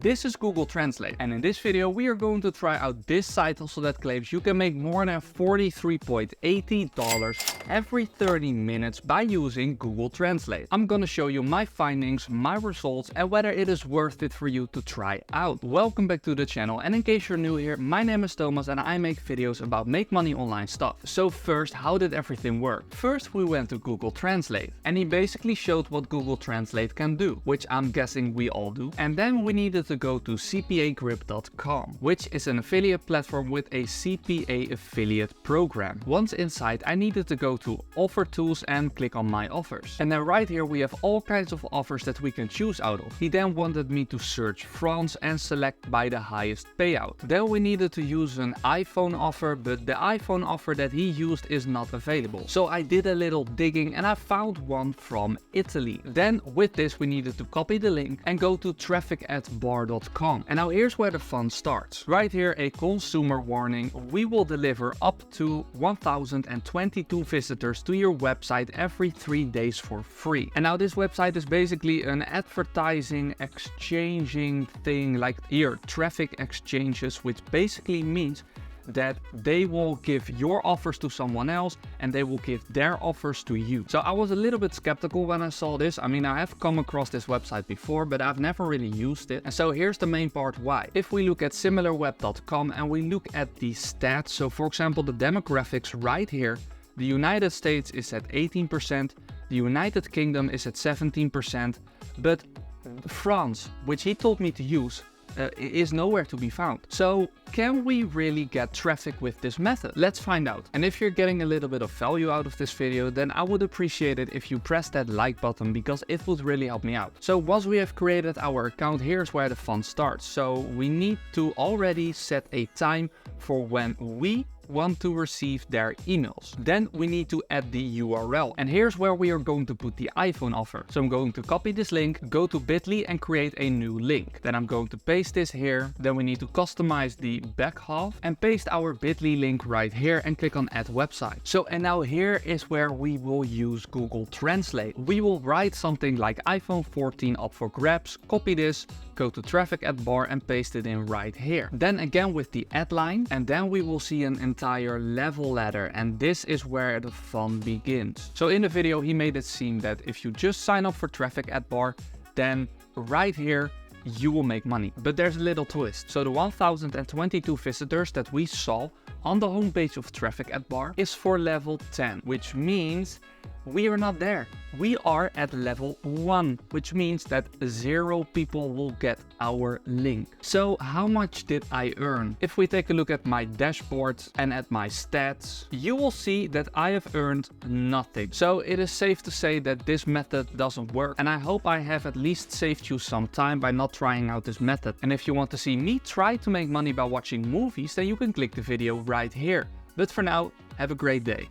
This is Google Translate, and in this video we are going to try out this site hustle that claims you can make more than $43.80 every 30 minutes by using Google Translate. I'm gonna show you my findings, my results, and whether it is worth it for you to try out. Welcome back to the channel, and in case you're new here, my name is Thomas and I make videos about make money online stuff. So first, how did everything work? First we went to Google Translate, and he basically showed what Google Translate can do, which I'm guessing we all do. And then we needed to go to cpagrip.com, which is an affiliate platform with a CPA affiliate program. Once inside, I needed to go to offer tools and click on my offers. And then right here we have all kinds of offers that we can choose out of. He then wanted me to search France and select by the highest payout. Then we needed to use an iPhone offer, but the iPhone offer that he used is not available. So I did a little digging and I found one from Italy. Then with this we needed to copy the link and go to traffic@bar.com. And now here's where the fun starts. Right here, a consumer warning. We will deliver up to 1,022 visitors to your website every 3 days for free. And now this website is basically an advertising exchanging thing, like here, traffic exchanges, which basically means that they will give your offers to someone else and they will give their offers to you. So I was a little bit skeptical when I saw this. I mean, I have come across this website before, but I've never really used it. And so here's the main part why. If we look at similarweb.com and we look at the stats, so for example, the demographics right here, the United States is at 18%, the United Kingdom is at 17%, but France, which he told me to use, is nowhere to be found. So can we really get traffic with this method? Let's find out. And if you're getting a little bit of value out of this video, then I would appreciate it if you press that like button, because it would really help me out. So once we have created our account, here's where the fun starts. So we need to already set a time for when we want to receive their emails. Then we need to add the URL, and here's where we are going to put the iPhone offer. So I'm going to copy this link, go to bit.ly and create a new link. Then I'm going to paste this here. Then we need to customize the back half and paste our bit.ly link right here and click on add website. So and now here is where we will use Google Translate. We will write something like iPhone 14 up for grabs, copy this, go to traffic@bar and paste it in right here. Then again with the add line, and then we will see an entire level ladder, and this is where the fun begins. So in the video he made it seem that if you just sign up for traffic@bar, then right here you will make money. But there's a little twist. So the 1,022 visitors that we saw on the homepage of traffic@bar is for level 10, which means we are not there. We are at level 1, which means that 0 people will get our link. So how much did I earn? If we take a look at my dashboard and at my stats, you will see that I have earned nothing. So it is safe to say that this method doesn't work, and I hope I have at least saved you some time by not trying out this method. And if you want to see me try to make money by watching movies, then you can click the video right here. But for now, have a great day.